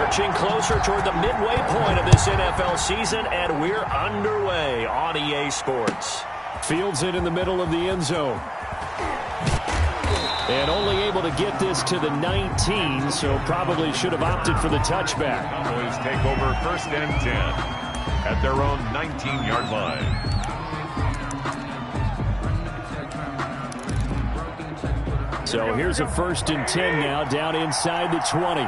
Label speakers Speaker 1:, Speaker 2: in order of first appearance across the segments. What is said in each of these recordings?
Speaker 1: marching closer toward the midway point of this NFL season, and we're underway on EA Sports.
Speaker 2: Fields it in the middle of the end zone. And only able to get this to the 19, so probably should have opted for the touchback.
Speaker 3: Cowboys take over 1st and 10 at their own 19-yard line.
Speaker 2: So here's a 1st and 10 now, down inside the 20.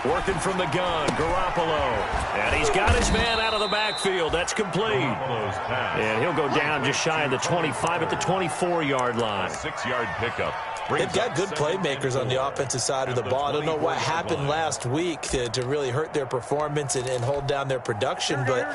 Speaker 1: Working from the gun, Garoppolo. And he's got his man out of the backfield. That's complete. And he'll go down just shy of the 25 at the 24-yard line.
Speaker 3: 6-yard pickup.
Speaker 4: They've got good playmakers on the offensive side of the ball. I don't know what happened last week to really hurt their performance and hold down their production, but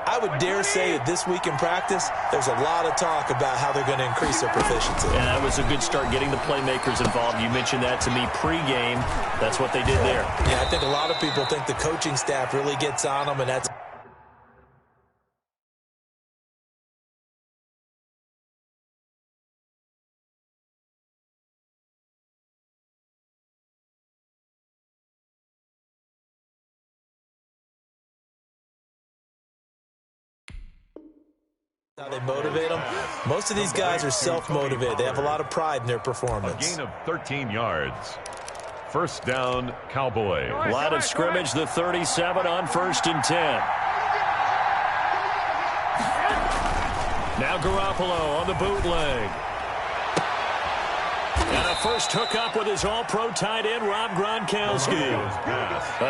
Speaker 4: I would dare say that this week in practice, there's a lot of talk about how they're going to increase their proficiency.
Speaker 1: And that was a good start getting the playmakers involved. You mentioned that to me pregame. That's what they did there.
Speaker 4: Yeah, I think a lot of people think the coaching staff really gets on them, and that's how they motivate them. Most of these guys are self-motivated. They have a lot of pride in their performance.
Speaker 3: A gain of 13 yards. 1st down, Cowboys.
Speaker 1: Line of scrimmage, the 37 on 1st and 10. Now Garoppolo on the bootleg. And a first hookup with his all-pro tight end, Rob Gronkowski.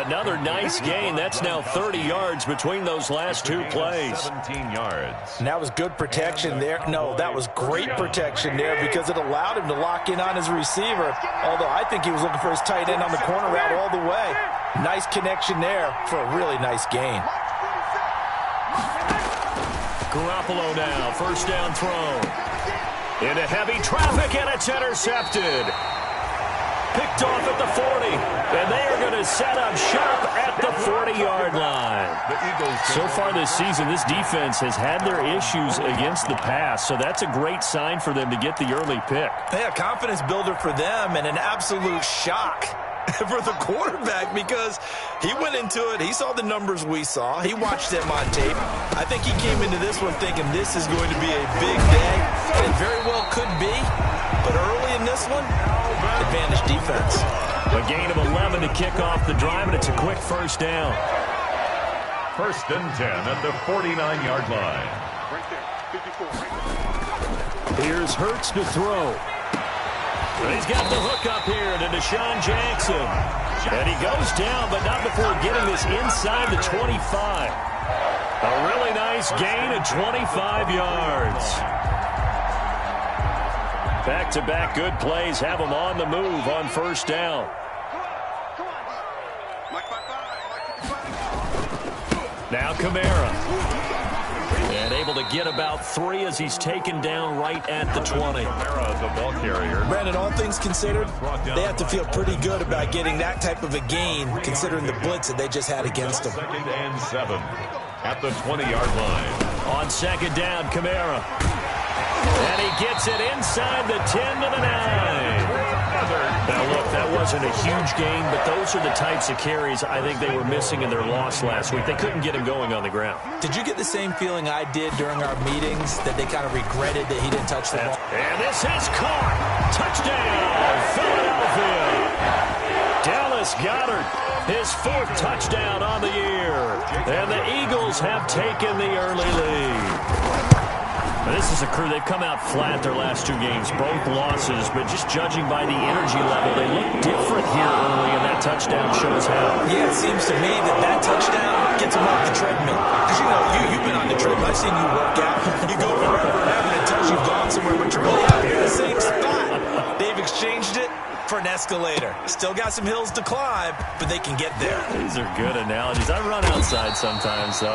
Speaker 1: Another nice gain. That's now 30 yards between those last two plays.
Speaker 3: 17 yards.
Speaker 4: And that was good protection there. No, that was great protection there because it allowed him to lock in on his receiver. Although I think he was looking for his tight end on the corner route all the way. Nice connection there for a really nice gain.
Speaker 1: Garoppolo now, 1st down throw. Into heavy traffic, and it's intercepted. Picked off at the 40, and they are going to set up shop at the 40-yard line. So far this season, this defense has had their issues against the pass, so that's a great sign for them to get the early pick.
Speaker 4: Yeah, confidence builder for them and an absolute shock for the quarterback because he went into it. He saw the numbers we saw. He watched them on tape. I think he came into this one thinking this is going to be a big day, and it very well could be. But early in this one, advantage defense.
Speaker 1: A gain of 11 to kick off the drive, and it's a quick 1st down.
Speaker 3: 1st and 10 at the 49-yard line.
Speaker 2: Here's Hurts to throw.
Speaker 1: He's got the hook up here to Deshaun Jackson. And he goes down, but not before getting this inside the 25. A really nice gain of 25 yards. Back-to-back good plays have him on the move on 1st down. Now Kamara. And able to get about 3 as he's taken down right at the 20.
Speaker 3: Kamara, the ball carrier.
Speaker 4: Brandon, all things considered, they have to feel pretty good about getting that type of a gain considering the blitz that they just had against them.
Speaker 3: 2nd and 7 at the 20-yard line.
Speaker 1: On 2nd down, Kamara. And he gets it inside the 10 to the 9. Now, look, that wasn't a huge gain, but those are the types of carries I think they were missing in their loss last week. They couldn't get him going on the ground.
Speaker 4: Did you get the same feeling I did during our meetings that they kind of regretted that he didn't touch the ball?
Speaker 1: And this is caught. Touchdown, Philadelphia. Dallas Goedert, his 4th touchdown on the year. And the Eagles have taken the early lead. This is a crew, they've come out flat their last 2 games, both losses, but just judging by the energy level, they look different here early, and that touchdown shows how.
Speaker 4: Yeah, it seems to me that touchdown gets them off the treadmill. Because, you've been on the treadmill. I've seen you work out. You go forever and ever, and it tells you've gone somewhere, but you're really out here in the same spot. They've exchanged it for an escalator. Still got some hills to climb, but they can get there.
Speaker 1: These are good analogies. I run outside sometimes, so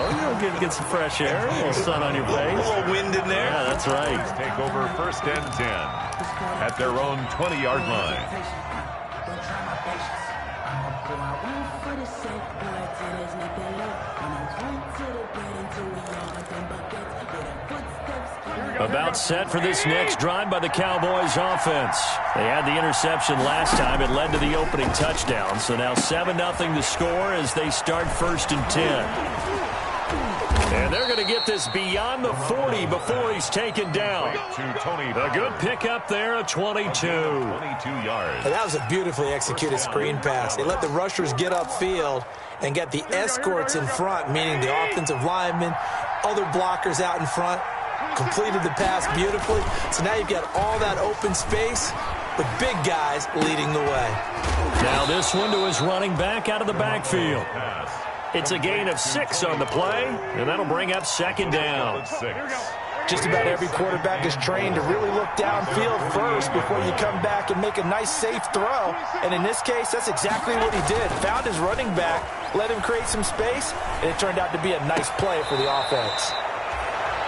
Speaker 1: get some fresh air, a little sun on your face.
Speaker 4: A little wind in there.
Speaker 1: Yeah, that's right.
Speaker 3: Take over 1st and 10 at their own 20-yard line.
Speaker 2: About set for this next drive by the Cowboys offense. They had the interception last time. It led to the opening touchdown. So now 7-0 the score as they start 1st and 10. And they're going to get this beyond the 40 before he's taken down. A good pickup there, a 22.
Speaker 3: 22 yards.
Speaker 4: That was a beautifully executed screen pass. They let the rushers get upfield and get the escorts in front, meaning the offensive linemen, other blockers out in front, completed the pass beautifully. So now you've got all that open space with big guys leading the way.
Speaker 2: Now this one to his running back out of the backfield. It's a gain of 6 on the play, and that'll bring up 2nd down.
Speaker 4: Just about every quarterback is trained to really look downfield first before you come back and make a nice, safe throw. And in this case, that's exactly what he did. Found his running back, let him create some space, and it turned out to be a nice play for the offense.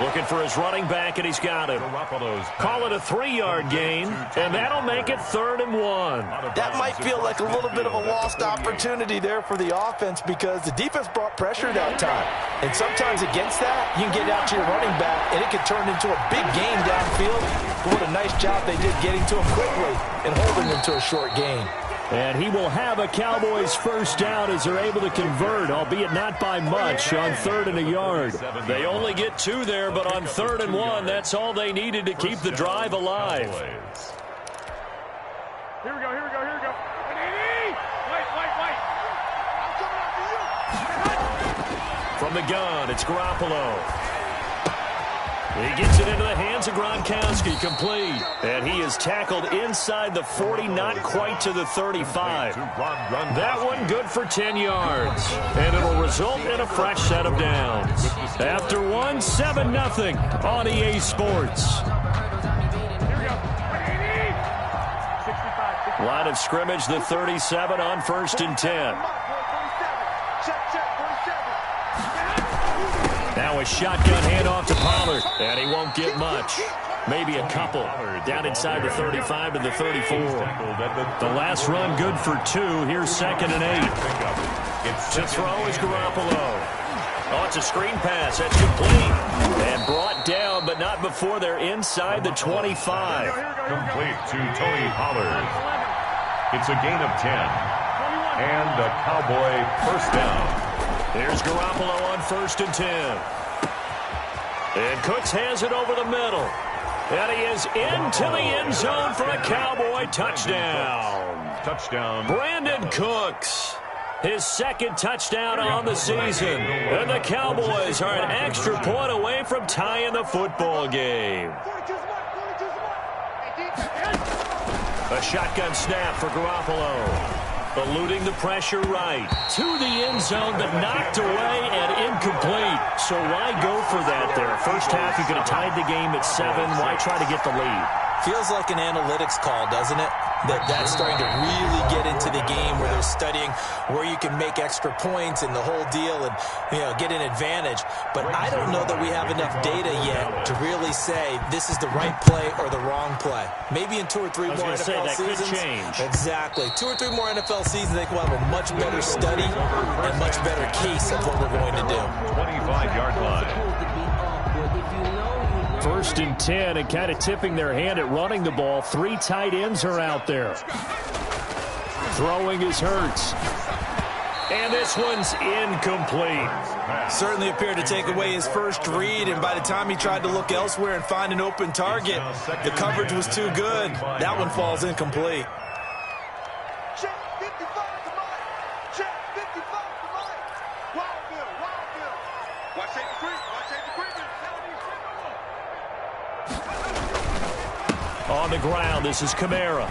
Speaker 2: Looking for his running back, and he's got him. Call it a 3-yard gain, and that'll make it 3rd and 1.
Speaker 4: That might feel like a little bit of a lost opportunity there for the offense because the defense brought pressure that time. And sometimes against that, you can get out to your running back, and it can turn into a big gain downfield. But what a nice job they did getting to him quickly and holding him to a short gain.
Speaker 2: And he will have a Cowboys 1st down as they're able to convert, albeit not by much, on 3rd and a yard. They only get 2 there, but on 3rd and 1, that's all they needed to keep the drive alive.
Speaker 5: Here we go. Wait. I'm coming after you.
Speaker 2: From the gun, it's Garoppolo. He gets it into the hands of Gronkowski, complete. And he is tackled inside the 40, not quite to the 35. That one good for 10 yards. And it'll result in a fresh set of downs. After one, 7-0 on EA Sports. Line of scrimmage, the 37 on 1st and 10. Now a shotgun handoff to Pollard, and he won't get much. Maybe a couple. Down inside the 35 to the 34. The last run good for 2. Here's 2nd and 8. To throw is Garoppolo. Oh, it's a screen pass. That's complete. And brought down, but not before they're inside the 25.
Speaker 3: Complete to Tony Pollard. It's a gain of 10. And a Cowboy 1st down.
Speaker 2: Here's Garoppolo on 1st and 10. And Cooks has it over the middle. And he is into the end zone for a Cowboy touchdown.
Speaker 3: Touchdown.
Speaker 2: Brandon Cooks. His 2nd touchdown on the season. And the Cowboys are an extra point away from tying the football game. A shotgun snap for Garoppolo. Eluding the pressure right. To the end zone, but knocked away and incomplete. So why go for that there? First half, you could have tied the game at 7. Why try to get the lead?
Speaker 4: Feels like an analytics call, doesn't it? That's starting to really get into the game where they're studying where you can make extra points and the whole deal and, get an advantage. But I don't know that we have enough data yet to really say this is the right play or the wrong play. Maybe in 2 or 3 more NFL seasons.
Speaker 2: Could change.
Speaker 4: Exactly. 2 or 3 more NFL seasons, I think we'll have a much better study and much better case of what we're going to do.
Speaker 3: 25-yard line.
Speaker 2: 1st and 10, and kind of tipping their hand at running the ball. 3 tight ends are out there. Throwing is Hurts. And this one's incomplete.
Speaker 4: Certainly appeared to take away his first read, and by the time he tried to look elsewhere and find an open target, the coverage was too good. That one falls incomplete.
Speaker 5: Check 55 to Mike. Check 55 to Mike. Wildfield. Watch Tate McCreary.
Speaker 2: On the ground, this is Kamara.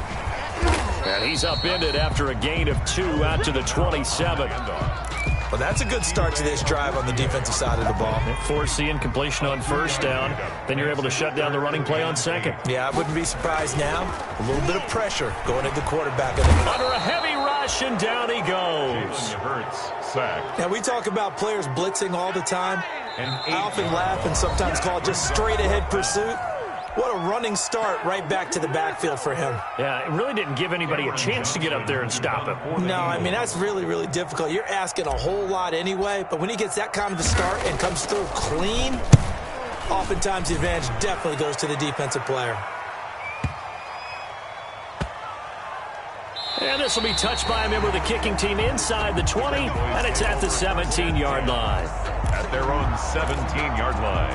Speaker 2: And he's upended after a gain of 2 out to the 27.
Speaker 4: Well, that's a good start to this drive on the defensive side of the ball.
Speaker 2: Force the incompletion on 1st down. Then you're able to shut down the running play on 2nd.
Speaker 4: Yeah, I wouldn't be surprised now. A little bit of pressure going at the quarterback.
Speaker 2: Under a heavy rush, and down he goes.
Speaker 3: Hurts, sack.
Speaker 4: Now, we talk about players blitzing all the time. I often laugh and sometimes call it just straight-ahead pursuit. What a running start right back to the backfield for him.
Speaker 2: Yeah, it really didn't give anybody a chance to get up there and stop him.
Speaker 4: No, I mean, that's really, really difficult. You're asking a whole lot anyway, but when he gets that kind of a start and comes through clean, Oftentimes, the advantage definitely goes to the defensive player.
Speaker 1: And this will be touched by a member of the kicking team inside the 20, and it's at the 17-yard line.
Speaker 3: At their own 17-yard line.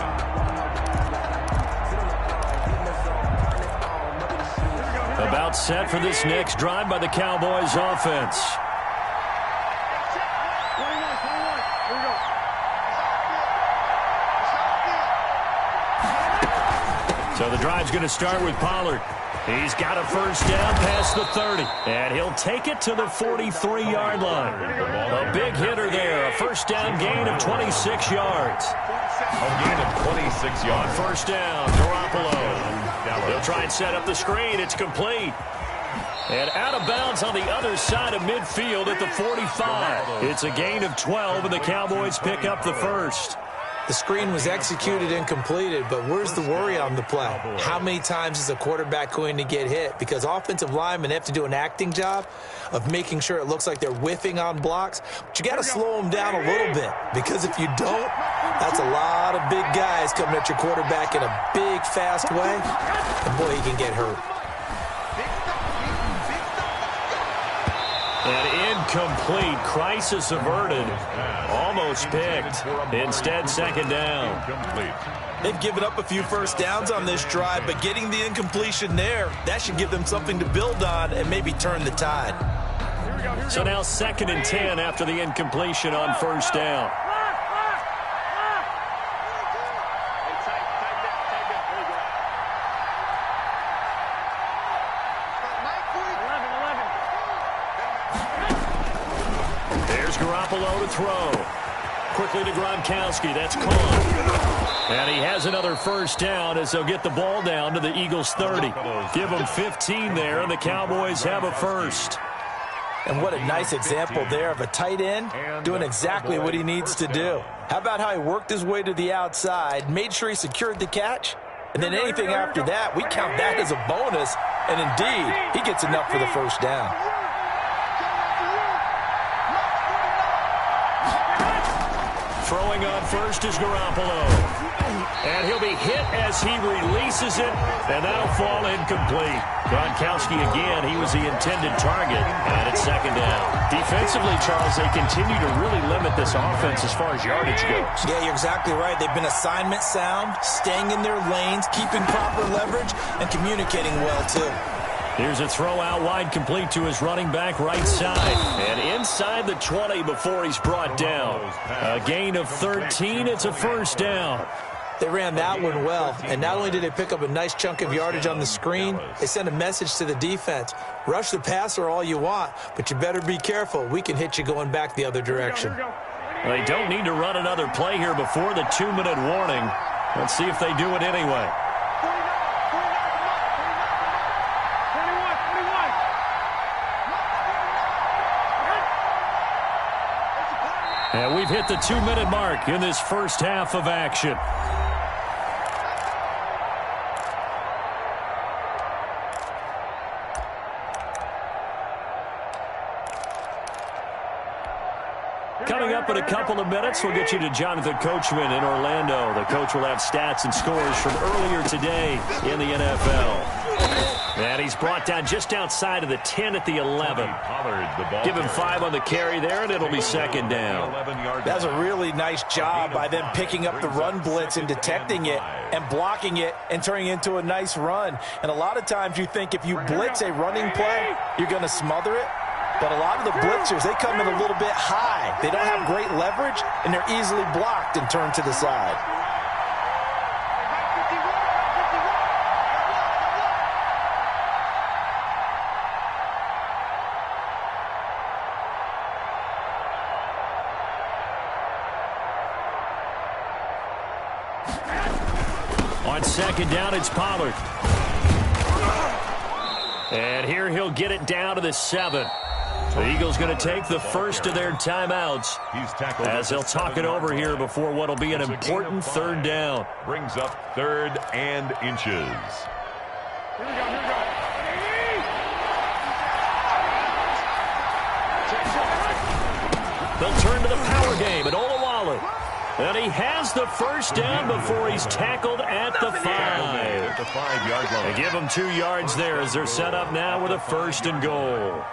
Speaker 1: About set for this next drive by the Cowboys offense. So the drive's going to start with Pollard. He's got a first down past the 30, and he'll take it to the 43-yard line. A big hitter there, a first down gain of 26 yards.
Speaker 3: A gain of 26 yards.
Speaker 1: First down, Garoppolo. They'll try and set up the screen. It's complete. And out of bounds on the other side of midfield at the 45. It's a gain of 12, and the Cowboys pick up the first.
Speaker 4: The screen was executed and completed, but where's the worry on the play? How many times is a quarterback going to get hit? Because offensive linemen have to do an acting job of making sure it looks like they're whiffing on blocks. But you got to slow them down a little bit, because if you don't, that's a lot of big guys coming at your quarterback in a big, fast way. And boy, he can get hurt.
Speaker 1: And incomplete. Crisis averted. Almost picked. Instead, second down.
Speaker 4: They've given up a few first downs on this drive, but getting the incompletion there, that should give them something to build on and maybe turn the tide.
Speaker 1: So now 2nd and 10 after the incompletion on first down. Garoppolo to throw. Quickly to Gronkowski. That's caught. And he has another first down as they'll get the ball down to the Eagles' 30. Give them 15 there, and the Cowboys have a first.
Speaker 4: And what a nice example there of a tight end doing exactly what he needs to do. How about how he worked his way to the outside, made sure he secured the catch, and then anything after that, we count that as a bonus, and indeed, he gets enough for the first down.
Speaker 1: Throwing on first is Garoppolo. And he'll be hit as he releases it, and that'll fall incomplete. Gronkowski again, he was the intended target, and it's second down. Defensively, Charles, they continue to really limit this offense as far as yardage goes.
Speaker 4: Yeah, you're exactly right. They've been assignment sound, staying in their lanes, keeping proper leverage, and communicating well, too.
Speaker 1: Here's a throw out wide, complete to his running back right side. And inside the 20 before he's brought down. A gain of 13. It's a first down.
Speaker 4: They ran that one well. And not only did they pick up a nice chunk of yardage on the screen, they sent a message to the defense. Rush the passer all you want, but you better be careful. We can hit you going back the other direction.
Speaker 1: They don't need to run another play here before the 2-minute warning. Let's see if they do it anyway. And we've hit the 2-minute mark in this first half of action. Coming up in a couple of minutes, we'll get you to Jonathan Coachman in Orlando. The coach will have stats and scores from earlier today in the NFL. And he's brought down just outside of the 10 at the 11. Give him 5 on the carry there, and it'll be second down.
Speaker 4: That's a really nice job by them picking up the run blitz and detecting it and blocking it and turning it into a nice run. And a lot of times you think if you blitz a running play, you're going to smother it. But a lot of the blitzers, they come in a little bit high. They don't have great leverage, and they're easily blocked and turned to the side.
Speaker 1: On second down, it's Pollard. And here he'll get it down to the 7. The Eagles going to take the first of their timeouts as they'll talk it over here before what will be an important third down.
Speaker 3: Brings up 3rd and inches.
Speaker 1: They'll turn to the power game at Olawale. And he has the first down before he's tackled at the 5.
Speaker 3: At the 5-yard line.
Speaker 1: They give him 2 yards there as they're set up now with a 1st and goal.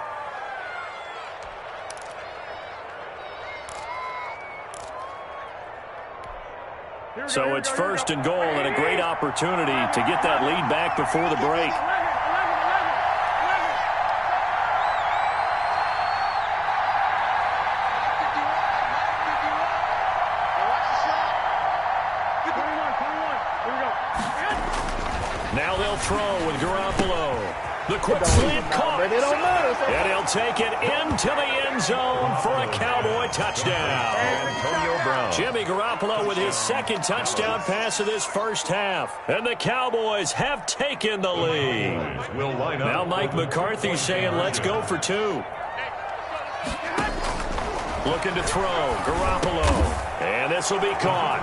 Speaker 1: So it's 1st and goal and a great opportunity to get that lead back before the break. Now they'll throw with Garoppolo. The quick slant caught. And he'll take it into the end zone for a Cowboy touchdown.
Speaker 3: Antonio Brown.
Speaker 1: Jimmy Garoppolo with his 2nd touchdown pass of this first half. And the Cowboys have taken the lead.
Speaker 3: Will line up.
Speaker 1: Now Mike McCarthy saying, let's go for 2. Looking to throw. Garoppolo. And this will be caught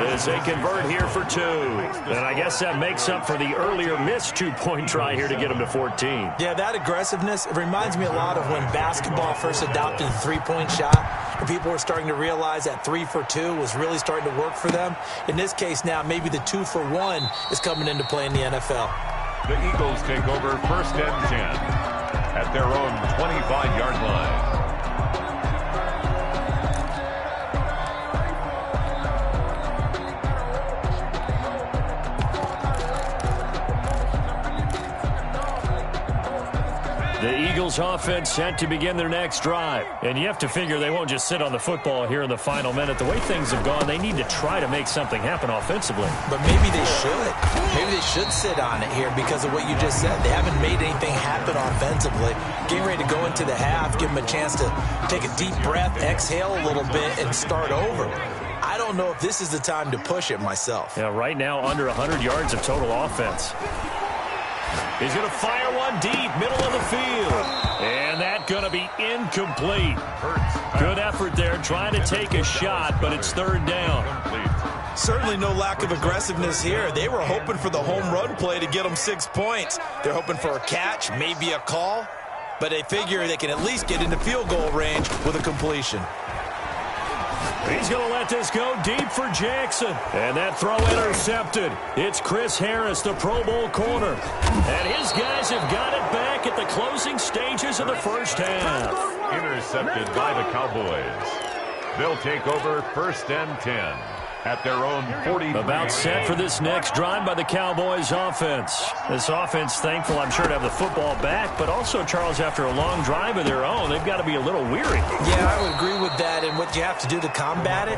Speaker 1: as they convert here for 2. And I guess that makes up for the earlier missed 2-point try here to get them to 14.
Speaker 4: Yeah, that aggressiveness, it reminds me a lot of when basketball first adopted the 3-point shot. And people were starting to realize that 3 for 2 was really starting to work for them. In this case now, maybe the 2 for 1 is coming into play in the NFL.
Speaker 3: The Eagles take over 1st and 10 at their own 25-yard line.
Speaker 1: The Eagles offense set to begin their next drive. And you have to figure they won't just sit on the football here in the final minute. The way things have gone, they need to try to make something happen offensively.
Speaker 4: But maybe they should. Maybe they should sit on it here because of what you just said. They haven't made anything happen offensively. Getting ready to go into the half, give them a chance to take a deep breath, exhale a little bit, and start over. I don't know if this is the time to push it myself.
Speaker 1: Yeah, right now under 100 yards of total offense. He's going to fire one deep, middle of the field. And that's going to be incomplete. Good effort there, trying to take a shot, but it's 3rd down.
Speaker 4: Certainly no lack of aggressiveness here. They were hoping for the home run play to get them 6 points. They're hoping for a catch, maybe a call, but they figure they can at least get into field goal range with a completion.
Speaker 1: He's going to let this go deep for Jackson. And that throw intercepted. It's Chris Harris, the Pro Bowl corner. And his guys have got it back at the closing stages of the first half.
Speaker 3: Intercepted by the Cowboys. They'll take over 1st and 10 at their own 40.
Speaker 1: About set for this next drive by the Cowboys offense. This offense thankful, I'm sure, to have the football back, but also, Charles, after a long drive of their own, they've got to be a little weary.
Speaker 4: Yeah, I would agree with that, and what you have to do to combat it,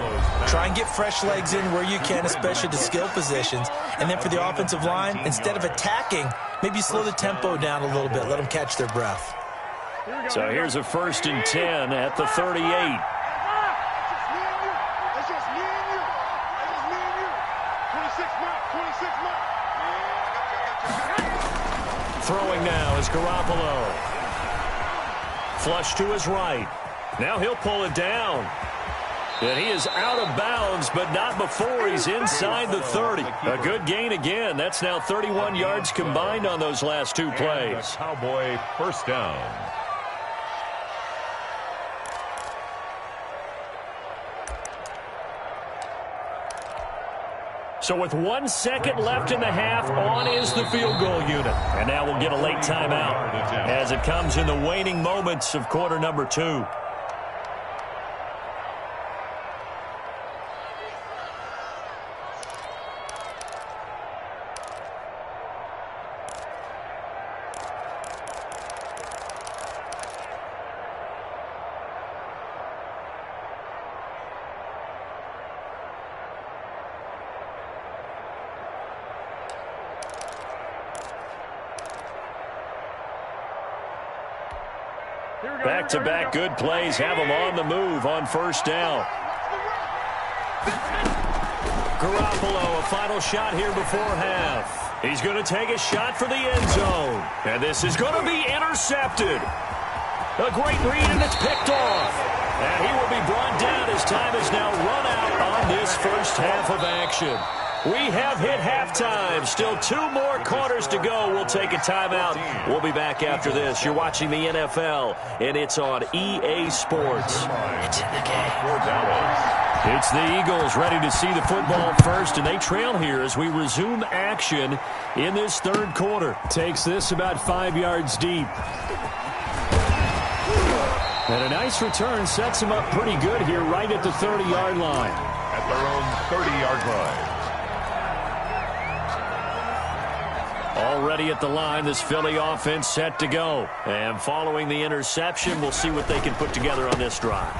Speaker 4: try and get fresh legs in where you can, especially the skill positions, and then for the offensive line, instead of attacking, maybe slow the tempo down a little bit, let them catch their breath.
Speaker 1: So here's a 1st and 10 at the 38. Throwing now is Garoppolo. Flush to his right. Now he'll pull it down. And he is out of bounds, but not before he's inside the 30. A good gain again. That's now 31 yards combined on those last 2 plays.
Speaker 3: Cowboy 1st down.
Speaker 1: So with 1 second left in the half, on is the field goal unit. And now we'll get a late timeout as it comes in the waning moments of quarter number 2. Back-to-back good plays have them on the move on 1st down. Garoppolo, a final shot here before half. He's going to take a shot for the end zone. And this is going to be intercepted. A great read, and it's picked off. And he will be brought down as time is now run out on this first half of action. We have hit halftime. Still 2 more quarters to go. We'll take a timeout. We'll be back after this. You're watching the NFL, and it's on EA Sports. It's in the game. It's the Eagles ready to see the football first, and they trail here as we resume action in this third quarter. Takes this about 5 yards deep. And a nice return sets him up pretty good here right at the 30-yard line.
Speaker 3: At their own 30-yard line.
Speaker 1: Already at the line, this Philly offense set to go. And following the interception, we'll see what they can put together on this drive.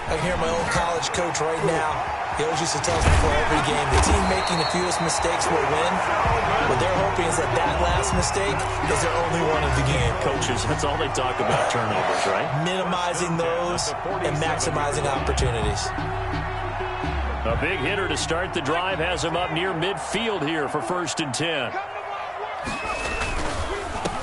Speaker 4: I can hear my old college coach right now. He always used to tell us before every game, the team making the fewest mistakes will win. What they're hoping is that last mistake is their only one of the game.
Speaker 1: Coaches, that's all they talk about, turnovers, right?
Speaker 4: Minimizing those and maximizing opportunities.
Speaker 1: A big hitter to start the drive has him up near midfield here for 1st and 10.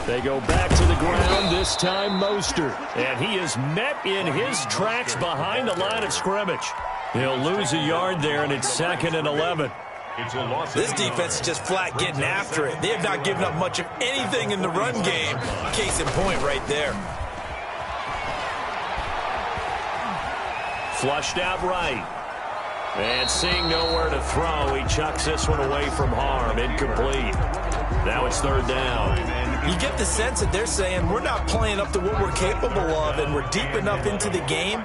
Speaker 1: They go back to the ground, this time Mostert. And he is met in his tracks behind the line of scrimmage. He'll lose a yard there, and it's 2nd and 11.
Speaker 4: This defense is just flat getting after it. They have not given up much of anything in the run game. Case in point right there.
Speaker 1: Flushed out right. And seeing nowhere to throw, he chucks this one away from harm. Incomplete. Now it's 3rd down.
Speaker 4: You get the sense that they're saying we're not playing up to what we're capable of, and we're deep enough into the game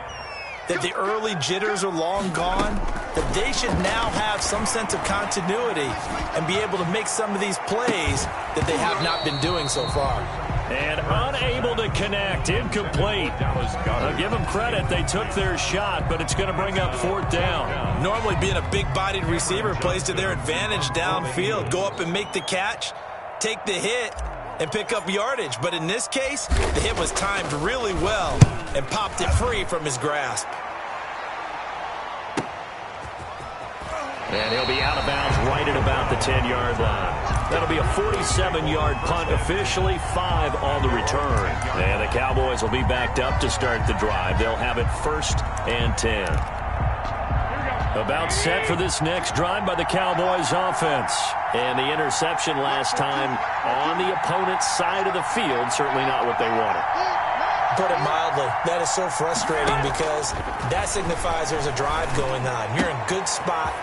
Speaker 4: that the early jitters are long gone, that they should now have some sense of continuity and be able to make some of these plays that they have not been doing so far.
Speaker 1: And unable to connect, incomplete. I'll give them credit, they took their shot, but it's going to bring up 4th down.
Speaker 4: Normally being a big-bodied receiver plays to their advantage downfield. Go up and make the catch, take the hit, and pick up yardage. But in this case, the hit was timed really well and popped it free from his grasp.
Speaker 1: And he'll be out of bounds right at about the 10-yard line. That'll be a 47-yard punt, officially 5 on the return. And the Cowboys will be backed up to start the drive. They'll have it 1st and 10. About set for this next drive by the Cowboys offense. And the interception last time on the opponent's side of the field, certainly not what they wanted.
Speaker 4: Put it mildly, that is so frustrating because that signifies there's a drive going on. You're in good spot,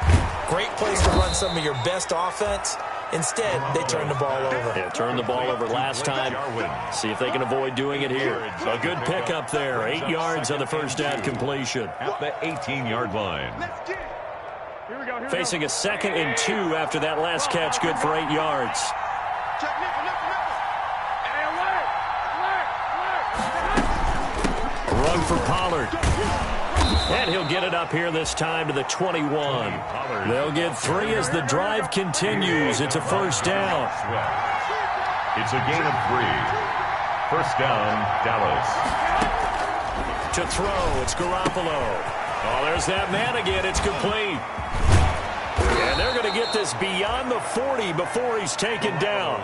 Speaker 4: great place to run some of your best offense. Instead, they turn the ball over.
Speaker 1: Yeah, turned the ball over last time. See if they can avoid doing it here. A good pickup there. 8 yards on the first down completion.
Speaker 3: At the 18-yard line.
Speaker 1: Facing a 2nd and 2 after that last catch, good for 8 yards. Run for Pollard. And he'll get it up here this time to the 21. They'll get 3 as the drive continues. It's a 1st down.
Speaker 3: It's a gain of 3. 1st down, Dallas.
Speaker 1: To throw, it's Garoppolo. Oh, there's that man again. It's complete. And they're going to get this beyond the 40 before he's taken down.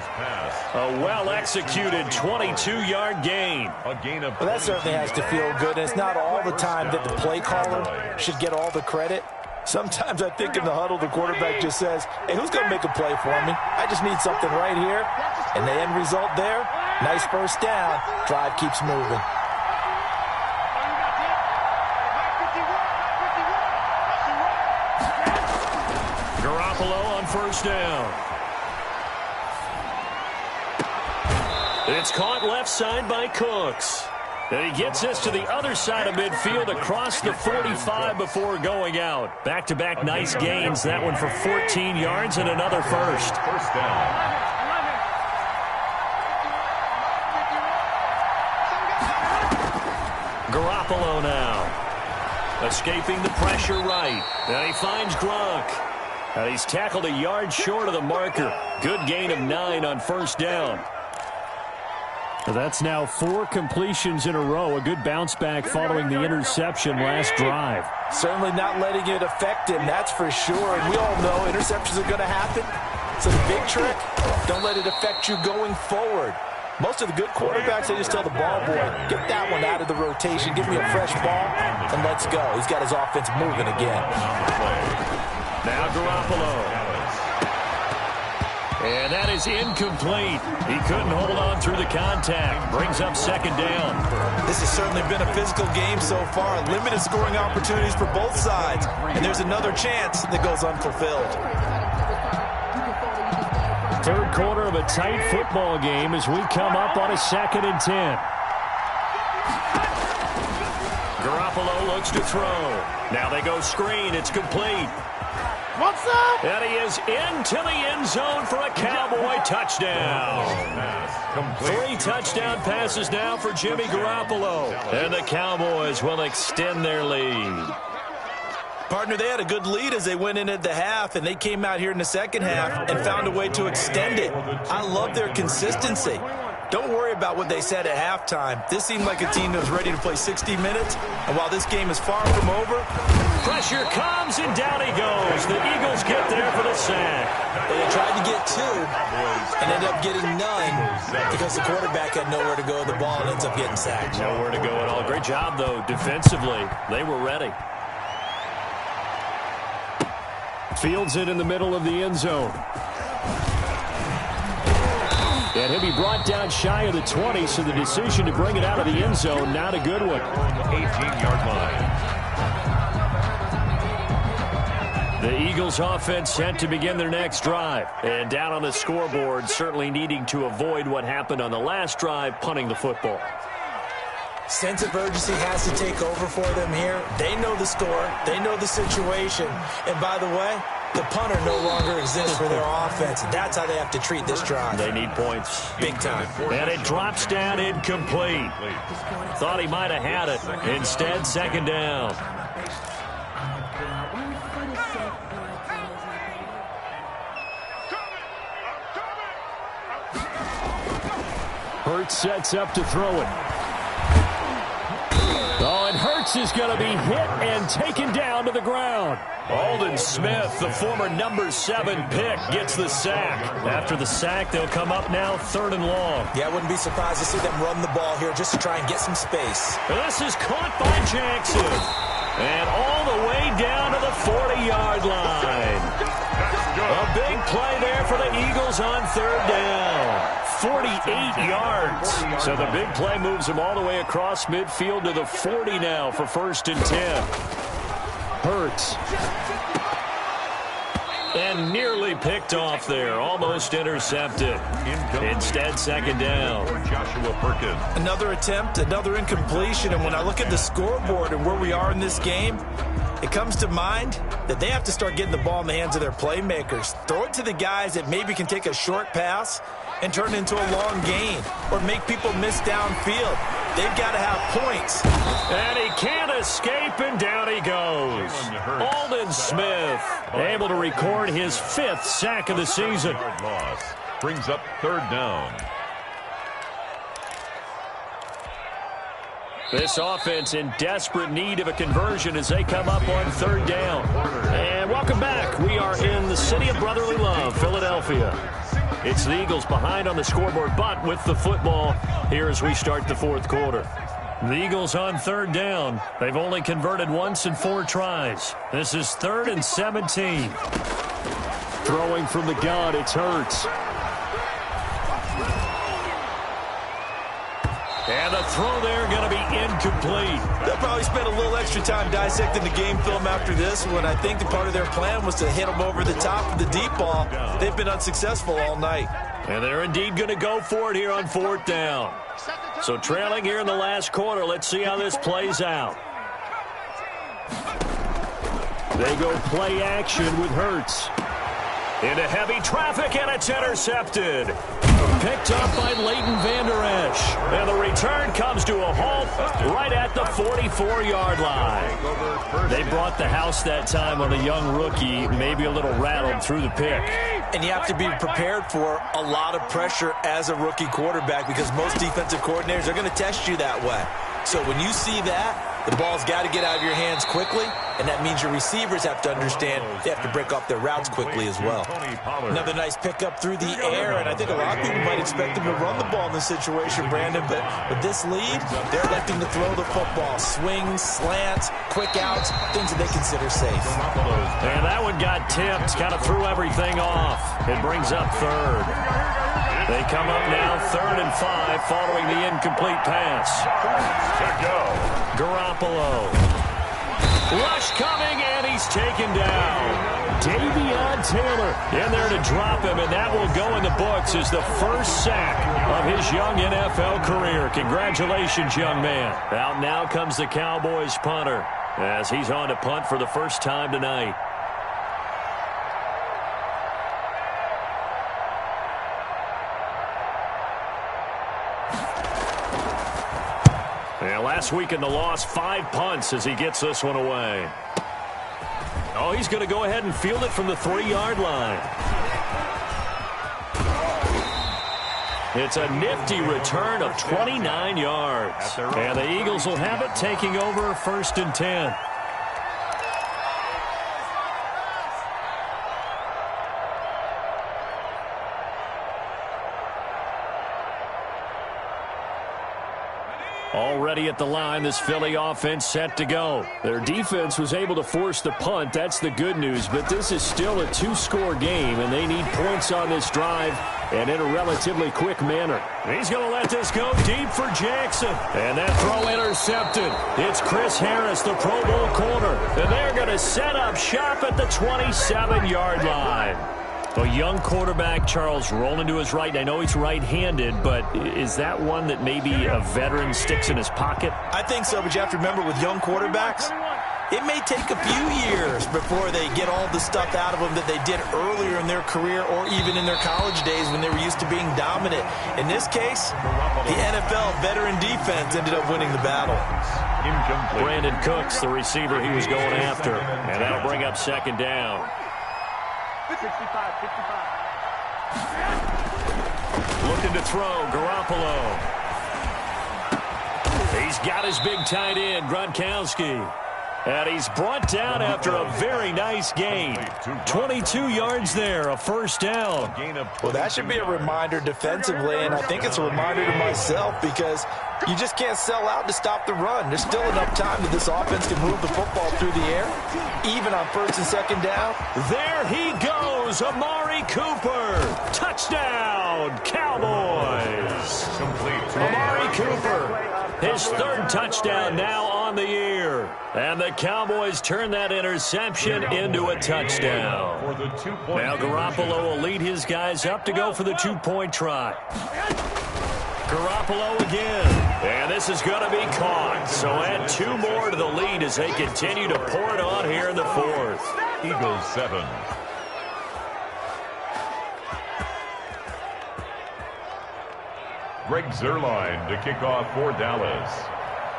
Speaker 1: A well-executed 22-yard gain.
Speaker 4: Well, that certainly has to feel good. And it's not all the time that the play caller should get all the credit. Sometimes I think in the huddle, the quarterback just says, hey, who's going to make a play for me? I just need something right here. And the end result there, nice 1st down. Drive keeps moving.
Speaker 1: Garoppolo on 1st down. It's caught left side by Cooks. And he gets this to the other side of midfield across the 45 before going out. Back-to-back nice gains. That one for 14 yards and another 1st.
Speaker 3: 1st down.
Speaker 1: Garoppolo now. Escaping the pressure right. And he finds Gronk. And he's tackled a yard short of the marker. Good gain of 9 on 1st down. That's now 4 completions in a row. A good bounce back following the interception last drive.
Speaker 4: Certainly not letting it affect him, that's for sure. And we all know interceptions are going to happen. So the big trick, don't let it affect you going forward. Most of the good quarterbacks, they just tell the ball boy, get that one out of the rotation, give me a fresh ball, and let's go. He's got his offense moving again.
Speaker 1: Now Garoppolo. And that is incomplete. He couldn't hold on through the contact. Brings up second down.
Speaker 4: This has certainly been a physical game so far. Limited scoring opportunities for both sides. And there's another chance that goes unfulfilled.
Speaker 1: Third quarter of a tight football game as we come up on a 2nd and 10. Garoppolo looks to throw. Now they go screen. It's complete.
Speaker 5: What's up?
Speaker 1: And he is into the end zone for a Cowboy touchdown. 3 touchdown passes now for Jimmy Garoppolo. And the Cowboys will extend their lead.
Speaker 4: Partner, they had a good lead as they went in at the half, and they came out here in the second half and found a way to extend it. I love their consistency. Don't worry about what they said at halftime. This seemed like a team that was ready to play 60 minutes, and while this game is far from over,
Speaker 1: pressure comes, and down he goes. The Eagles get there for the sack.
Speaker 4: they tried to get 2 and ended up getting none because the quarterback had nowhere to go with the ball and ends up getting sacked.
Speaker 1: Nowhere to go at all. Great job, though, defensively. They were ready. Fields it in the middle of the end zone. And he'll be brought down shy of the 20, so the decision to bring it out of the end zone, not a good one.
Speaker 3: 18-yard line.
Speaker 1: The Eagles offense set to begin their next drive. And down on the scoreboard, certainly needing to avoid what happened on the last drive, punting the football.
Speaker 4: Sense of urgency has to take over for them here. They know the score. They know the situation. And by the way, the punter no longer exists for their offense. That's how they have to treat this drive.
Speaker 1: They need points.
Speaker 4: Big time.
Speaker 1: And it drops down incomplete. Thought he might have had it. Instead, second down. Hurts sets up to throw it. Oh, and Hurts is going to be hit and taken down to the ground. Aldon Smith, the former number 7 pick, gets the sack. After the sack, they'll come up now 3rd and long.
Speaker 4: Yeah, I wouldn't be surprised to see them run the ball here just to try and get some space.
Speaker 1: This is caught by Jackson. And all the way down to the 40-yard line. A big play there for the Eagles on 3rd down. 48 yards. So the big play moves them all the way across midfield to the 40 now for 1st and 10. Hurts. And nearly picked off there. Almost intercepted. Instead, second down.
Speaker 3: Joshua Perkins.
Speaker 4: Another attempt, another incompletion. And when I look at the scoreboard and where we are in this game, it comes to mind that they have to start getting the ball in the hands of their playmakers. Throw it to the guys that maybe can take a short pass and turn it into a long gain or make people miss downfield. They've got to have points.
Speaker 1: And he can't escape, and down he goes. Aldon Smith able to record his 5th sack of the season.
Speaker 3: Loss brings up 3rd down.
Speaker 1: This offense in desperate need of a conversion as they come up on 3rd down. And welcome back. We are in the city of brotherly love, Philadelphia. It's the Eagles behind on the scoreboard, but with the football here as we start the 4th quarter. The Eagles on 3rd down. They've only converted once in 4 tries. This is 3rd and 17. Throwing from the gun, it's Hurts. And the throw there going to be incomplete.
Speaker 4: They'll probably spend a little extra time dissecting the game film after this one. I think the part of their plan was to hit them over the top of the deep ball. They've been unsuccessful all night.
Speaker 1: And they're indeed going to go for it here on 4th down. So trailing here in the last quarter, let's see how this plays out. They go play action with Hurts. Into heavy traffic, and it's intercepted. Picked up by Leighton Vander Esch. And the return comes to a halt right at the 44-yard line. They brought the house that time on the young rookie, maybe a little rattled through the pick.
Speaker 4: And you have to be prepared for a lot of pressure as a rookie quarterback because most defensive coordinators are going to test you that way. So when you see that, The ball's got to get out of your hands quickly, and that means your receivers have to understand they have to break off their routes quickly as well. Another nice pickup through the air, and I think a lot of people might expect him to run the ball in this situation, Brandon, but with this lead, they're electing to throw the football. Swings, slants, quick outs, things that they consider safe.
Speaker 1: And that one got tipped, kind of threw everything off. It brings up third. They come up now 3rd and 5 following the incomplete pass. Garoppolo. Rush coming, and he's taken down. Davion Taylor in there to drop him, and that will go in the books as the first sack of his young NFL career. Congratulations, young man. Out now comes the Cowboys punter as he's on to punt for the first time tonight. Yeah, last week in the loss, 5 punts as he gets this one away. Oh, he's going to go ahead and field it from the 3-yard line. It's a nifty return of 29 yards. And the Eagles will have it, taking over 1st and 10. Already at the line, this Philly offense set to go. Their defense was able to force the punt. That's the good news. But this is still a 2-score game, and they need points on this drive and in a relatively quick manner. He's going to let this go deep for Jackson. And that throw intercepted. It's Chris Harris, the Pro Bowl corner. And they're going to set up shop at the 27-yard line. A young quarterback, Charles, rolling to his right. I know he's right-handed, but is that one that maybe a veteran sticks in his pocket?
Speaker 4: I think so, but you have to remember with young quarterbacks, it may take a few years before they get all the stuff out of them that they did earlier in their career or even in their college days when they were used to being dominant. In this case, the NFL veteran defense ended up winning the battle.
Speaker 1: Brandon Cooks, the receiver he was going after, and that'll bring up 2nd down.
Speaker 5: 65.
Speaker 1: Looking to throw, Garoppolo. He's got his big tight end, Gronkowski. And he's brought down after a very nice gain. 22 yards there, a 1st down.
Speaker 4: Well, that should be a reminder defensively, and I think it's a reminder to myself because you just can't sell out to stop the run. There's still enough time that this offense can move the football through the air, even on 1st and 2nd down.
Speaker 1: There he goes, Amari Cooper. Touchdown, Cowboys. Amari Cooper, his 3rd touchdown now on the year. And the Cowboys turn that interception into a touchdown. Now Garoppolo will lead his guys up to go for the 2-point try. Garoppolo again. And this is going to be caught. So add 2 more to the lead as they continue to pour it on here in the 4th.
Speaker 3: Eagles 7. Greg Zuerlein to kick off for Dallas.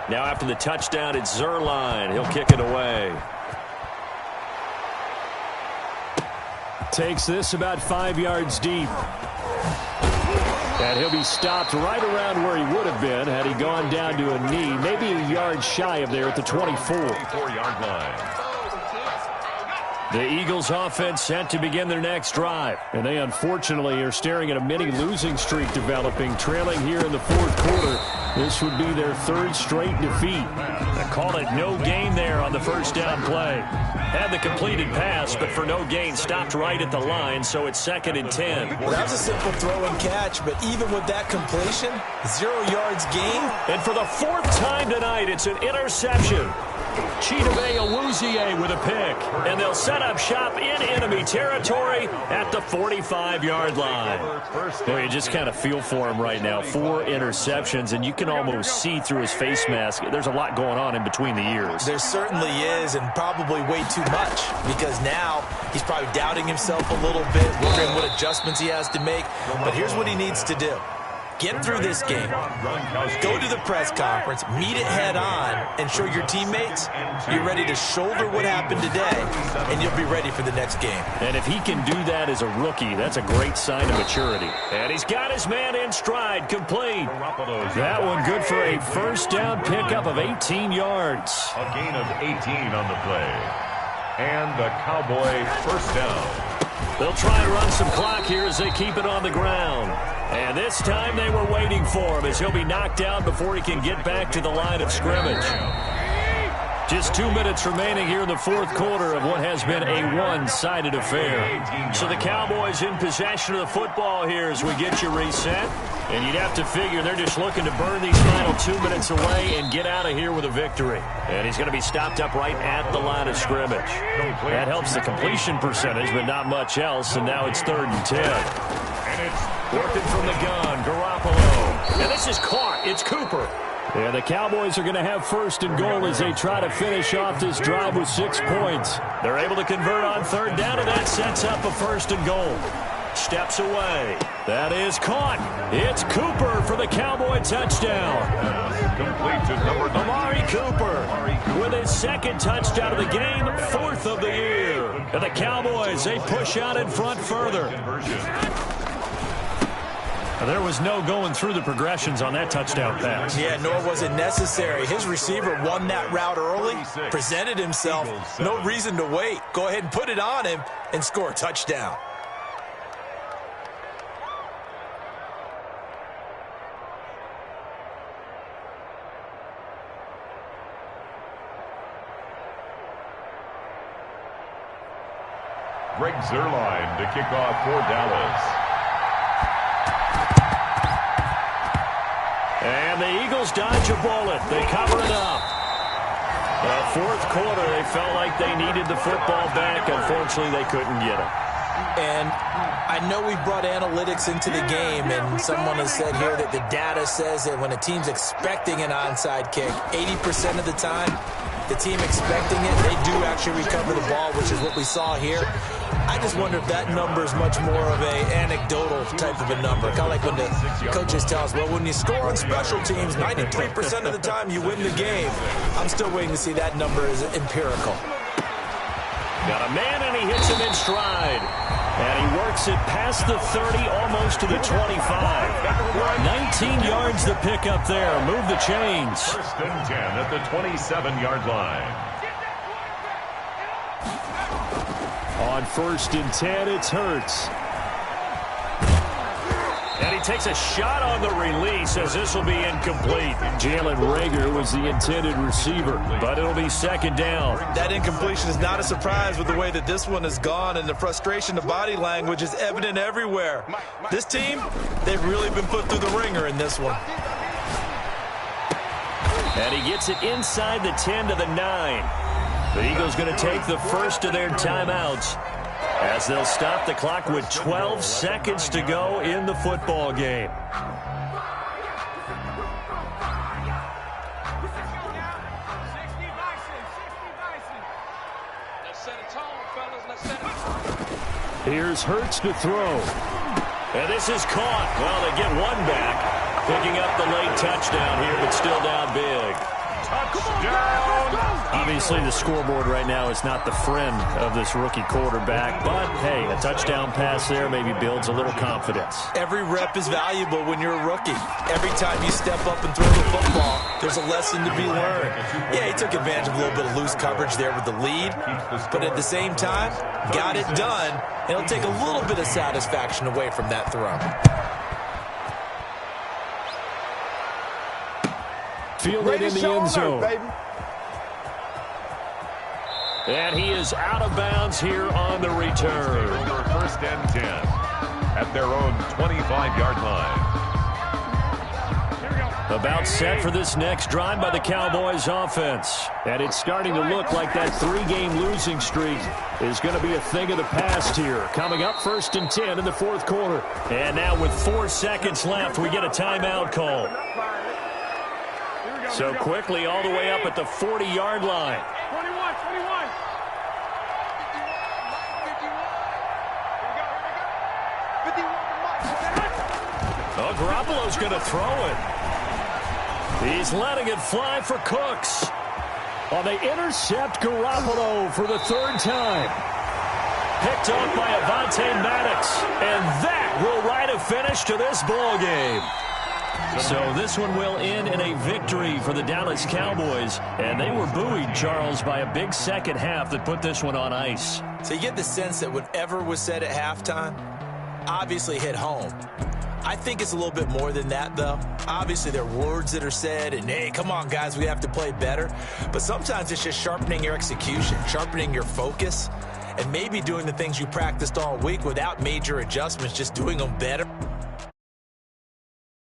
Speaker 1: Now after the touchdown, it's Zuerlein. He'll kick it away. Takes this about 5 yards deep. And he'll be stopped right around where he would have been had he gone down to a knee, maybe a yard shy of there at the 24-yard
Speaker 3: line.
Speaker 1: The Eagles offense set to begin their next drive. And they unfortunately are staring at a mini losing streak developing, trailing here in the 4th quarter. This would be their 3rd straight defeat. They called it no gain there on the 1st down play. Had the completed pass, but for no gain, stopped right at the line, so it's 2nd and 10.
Speaker 4: Well, that was a simple throw and catch, but even with that completion, 0 yards gain.
Speaker 1: And for the 4th time tonight, it's an interception. Chidobe Awuzie with a pick. And they'll set up shop in enemy territory at the 45-yard line. Boy, you just kind of feel for him right now. 4 interceptions, and you can almost see through his face mask. There's a lot going on in between the ears.
Speaker 4: There certainly is, and probably way too much, because now he's probably doubting himself a little bit, wondering what adjustments he has to make. But here's what he needs to do. Get through this game. Go to the press conference, meet it head on, and show your teammates you're ready to shoulder what happened today, and you'll be ready for the next game.
Speaker 1: And if he can do that as a rookie, that's a great sign of maturity. And he's got his man in stride, complete. That one good for a first down pickup of 18 yards.
Speaker 3: A gain of 18 on the play. And a Cowboy first down.
Speaker 1: They'll try and run some clock here as they keep it on the ground. And this time they were waiting for him as he'll be knocked down before he can get back to the line of scrimmage. Just 2 minutes remaining here in the fourth quarter of what has been a one-sided affair. So the Cowboys in possession of the football here as we get you reset. And you'd have to figure they're just looking to burn these final 2 minutes away and get out of here with a victory. And he's going to be stopped up right at the line of scrimmage. That helps the completion percentage, but not much else. And now it's 3rd and 10.
Speaker 3: And it's
Speaker 1: working from the gun, Garoppolo. And this is caught. It's Cooper. And the Cowboys are going to have 1st and goal as they try to finish off this drive with 6 points. They're able to convert on 3rd down, and that sets up a 1st and goal. Steps away. That is caught. It's Cooper for the Cowboy touchdown.
Speaker 3: complete to number 9.
Speaker 1: Amari Cooper with his 2nd touchdown of the game, 4th of the year. And the Cowboys, they push out in front further. There was no going through the progressions on that touchdown pass.
Speaker 4: Yeah, nor was it necessary. His receiver won that route early, presented himself. No reason to wait. Go ahead and put it on him and score a touchdown.
Speaker 3: Greg Zuerlein to kick off for Dallas.
Speaker 1: And the Eagles dodge a bullet. They cover it up. The fourth quarter, they felt like they needed the football back. Unfortunately, they couldn't get it.
Speaker 4: And I know we brought analytics into the game, and someone has said here that the data says that when a team's expecting an onside kick, 80% of the time, the team expecting it, they do actually recover the ball, which is what we saw here. I just wonder if that number is much more of a anecdotal type of a number. Kind of like when the coaches tell us, well, when you score on special teams, 93% of the time you win the game. I'm still waiting to see that number is empirical.
Speaker 1: Got a man, and he hits him in stride. And he works it past the 30, almost to the 25. 19 yards the pick up there. Move the chains.
Speaker 3: 1st and 10 at the 27-yard line.
Speaker 1: On 1st and 10, it's Hurts. And he takes a shot on the release as this will be incomplete. Jalen Reagor was the intended receiver, but it'll be 2nd down.
Speaker 4: That incompletion is not a surprise with the way that this one has gone, and the frustration, the body language is evident everywhere. This team, they've really been put through the ringer in this one.
Speaker 1: And he gets it inside the 10 to the 9. The Eagles going to take the first of their timeouts as they'll stop the clock with 12 seconds to go in the football game. Here's Hurts to throw. And this is caught. Well, they get one back, picking up the late touchdown here, but still down big.
Speaker 3: Touchdown!
Speaker 1: Obviously, the scoreboard right now is not the friend of this rookie quarterback, but, hey, a touchdown pass there maybe builds a little confidence.
Speaker 4: Every rep is valuable when you're a rookie. Every time you step up and throw the football, there's a lesson to be learned. Yeah, he took advantage of a little bit of loose coverage there with the lead, but at the same time, got it done, and it'll take a little bit of satisfaction away from that throw.
Speaker 1: Fielded in the end zone. And he is out of bounds here on the return.
Speaker 3: 1st and 10 at their own 25-yard line.
Speaker 1: About set for this next drive by the Cowboys offense. And it's starting to look like that 3-game losing streak is going to be a thing of the past here. Coming up 1st and 10 in the fourth quarter. And now with 4 seconds left, we get a timeout call. So quickly all the way up at the 40-yard line.
Speaker 5: 21.
Speaker 1: Oh, Garoppolo's going to throw it. He's letting it fly for Cooks. Well, they intercept Garoppolo for the third time. Picked off by Avonte Maddox. And that will write a finish to this ball game. So this one will end in a victory for the Dallas Cowboys. And they were buoyed, Charles, by a big second half that put this one on ice.
Speaker 4: So you get the sense that whatever was said at halftime obviously hit home. I think it's a little bit more than that, though. Obviously, there are words that are said, and, hey, come on, guys, we have to play better. But sometimes it's just sharpening your execution, sharpening your focus, and maybe doing the things you practiced all week without major adjustments, just doing them better.